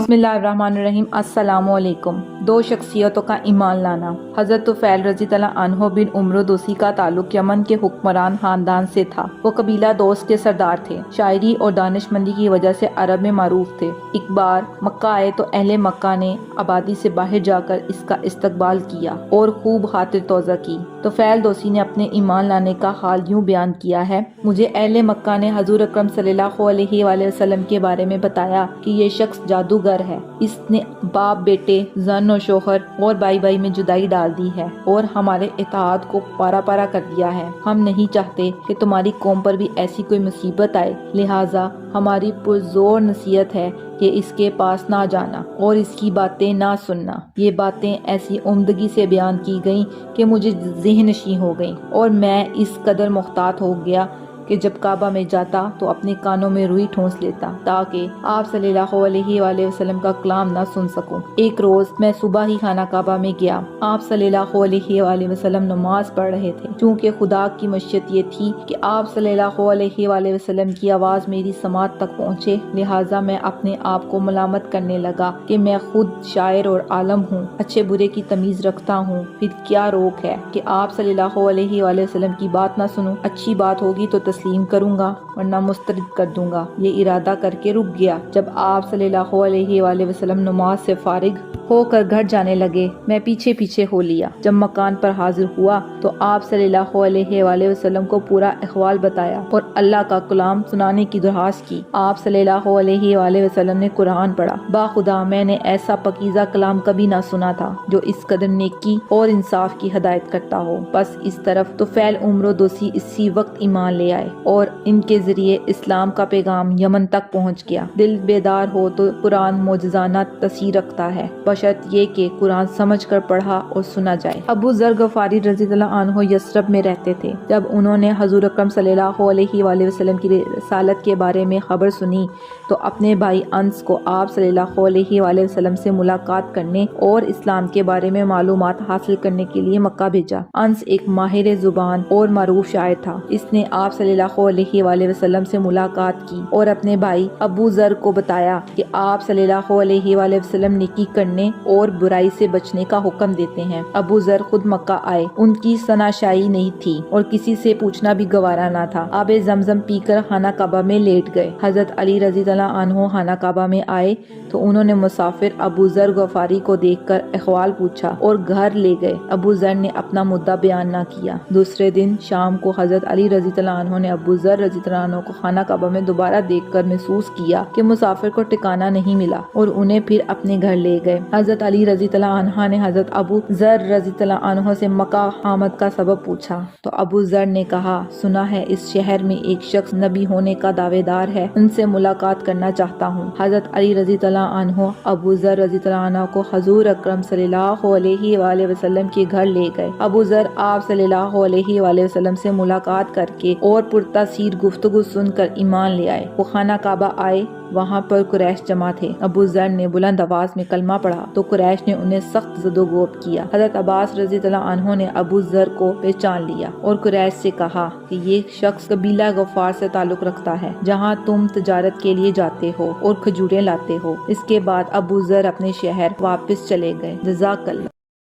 बिस्मिल्लाहिर्रहमानिर्रहीम। अस्सलाम वालेकुम। दो शख्सियतों का ईमान लाना। हज़रत तुफ़ैल रज़ी अल्लाह अन्हु बिन उम्र दोसी का ताल्लुक यमन के हुक्मरान खानदान से था। वो कबीला दोस्त के सरदार थे। शायरी और दानिशमंदी की वजह से अरब में मारूफ थे। एक बार मक्का आए तो अहले मक्का ने आबादी से बाहर जाकर इसका इस्तकबाल किया और खूब खातिर तोज़ा की। तुफ़ैल दोसी ने अपने ईमान लाने का हाल यूँ बयान किया है। मुझे अहले मक्का ने हज़ूर अकरम सल्लल्लाहु अलैहि वसल्लम के बारे में बताया कि ये शख्स जादूगर है। इसने बाप बेटे, जन और शोहर और भाई भाई में जुदाई डाल दी है और हमारे इत्तेहाद को पारा पारा कर दिया है। हम नहीं चाहते कि तुम्हारी कौम पर भी ऐसी कोई मुसीबत आए, लिहाजा हमारी पुरजोर नसीहत है कि इसके पास ना जाना और इसकी बातें ना सुनना। ये बातें ऐसी उम्दगी से बयान की गईं कि मुझे ज़हनशी हो गईं और मैं इस कदर मुख्तात हो गया कि जब काबा में जाता तो अपने कानों में रुई ठूंस लेता ताकि आप सल्लल्लाहु अलैहि वसल्लम का कलाम ना सुन सकूं। एक रोज मैं सुबह ही खाना काबा में गया। आप सल्लल्लाहु अलैहि वसल्लम नमाज पढ़ रहे थे। चूँकि खुदा की मशीयत ये थी कि आप सल्लल्लाहु अलैहि वसल्लम की आवाज़ मेरी समात तक पहुँचे, लिहाजा मैं अपने आप को मलामत करने लगा कि मैं खुद शायर और आलम हूँ, अच्छे बुरे की तमीज़ रखता हूँ। फिर क्या रोक है कि आप सल्लल्लाहु अलैहि वसल्लम की बात ना सुनूं। अच्छी बात होगी तो तस्लीम करूंगा वरना मुस्तरद कर दूंगा। ये इरादा करके रुक गया। जब आप सल्लल्लाहु अलैहि वसल्लम नमाज से फारिग होकर घर जाने लगे, मैं पीछे पीछे हो लिया। जब मकान पर हाजिर हुआ तो आप सल्लल्लाहु अलैहि वसल्लम को पूरा अहवाल बताया और अल्लाह का कलाम सुनाने की दरख्वास्त की। आप सल्लल्लाहु अलैहि वसल्लम ने कुरान पढ़ा। बाखुदा मैंने ऐसा पकीज़ा कलाम कभी ना सुना था जो इस कदर नेकी और इंसाफ की हिदायत करता हो। बस इस तरफ तुफ़ैल उम्र दोसी इसी वक्त ईमान ले आए और इनके जरिए इस्लाम का पैगाम यमन तक पहुंच गया। दिल बेदार हो तो कुरान मोजज़ाना तसीर रखता है, बशर्त ये कि कुरान समझकर पढ़ा और सुना जाए। अबू ज़र गफ़ारी रज़ी अल्लाह अन्हु यसरब में रहते थे। जब उन्होंने हज़ूर अकरम सल्लल्लाहु अलैहि वसल्लम की रिसालत के बारे में खबर सुनी तो अपने भाई अंस को आप सल्लल्लाहु अलैहि वसल्लम से मुलाकात करने और इस्लाम के बारे में मालूमात हासिल करने के लिए मक्का भेजा। अंस एक माहिर ज़ुबान और मरूफ शायर था। इसने आप सल्लल्लाहु अलैहि वसल्लम से मुलाकात की और अपने भाई अबू ज़र को बताया कि आप सल्लल्लाहु अलैहि वसल्लम नेकी करने और बुराई से बचने का हुक्म देते हैं। अबू ज़र खुद मक्का आए। उनकी सनाशाई नहीं थी और किसी से पूछना भी गवारा ना था। आबे ज़मज़म पीकर खाना काबा में लेट गए। हज़रत अली रज़ी अल्लाह अन्हु खाना काबा में आए तो उन्होंने मुसाफिर अबू ज़र गफ़ारी को देखकर अहवाल पूछा और घर ले गए। अबू ज़र ने अपना मुद्दा बयान ना किया। दूसरे दिन शाम को हज़रत अली रज़ी अल्लाह अन्हु ने अबू ज़र रज़ी अल्लाह अन्हु को खाना काबा में दोबारा देखकर महसूस किया कि मुसाफिर को ठिकाना नहीं मिला और उन्हें फिर अपने घर ले गए। हज़रत अली रज़ी अल्लाह अन्हु ने हज़रत अबू ज़र रज़ी अल्लाह अन्हु से मक्का आमद का सबब पूछा तो अबू ज़र ने कहा, सुना है इस शहर में एक शख्स नबी होने का दावेदार है, उनसे मुलाकात करना चाहता हूँ। हज़रत अली रज़ी अल्लाह अन्हु अबू ज़र रज़ी अल्लाह अन्हु को हज़ूर अकरम सल्लल्लाहु अलैहि वसल्लम के घर ले गए। अबू ज़र आप सल्लल्लाहु अलैहि वसल्लम से मुलाकात करके और पुरतासीर गुफ्तगू सुनकर ईमान ले आए। वो खाना काबा आए, वहाँ पर कुरैश जमा थे। अबू ज़र ने बुलंद आवाज में कलमा पढ़ा तो कुरैश ने उन्हें सख्त ज़दोगोब किया। हज़रत अब्बास रज़ी अल्लाह अन्हु ने अबू ज़र को पहचान लिया और कुरैश से कहा कि ये शख्स कबीला गफ़ार से ताल्लुक रखता है, जहाँ तुम तिजारत के लिए जाते हो और खजूरें लाते हो। इसके बाद अबू ज़र अपने शहर वापस चले गए। जज़ाकल्लाह।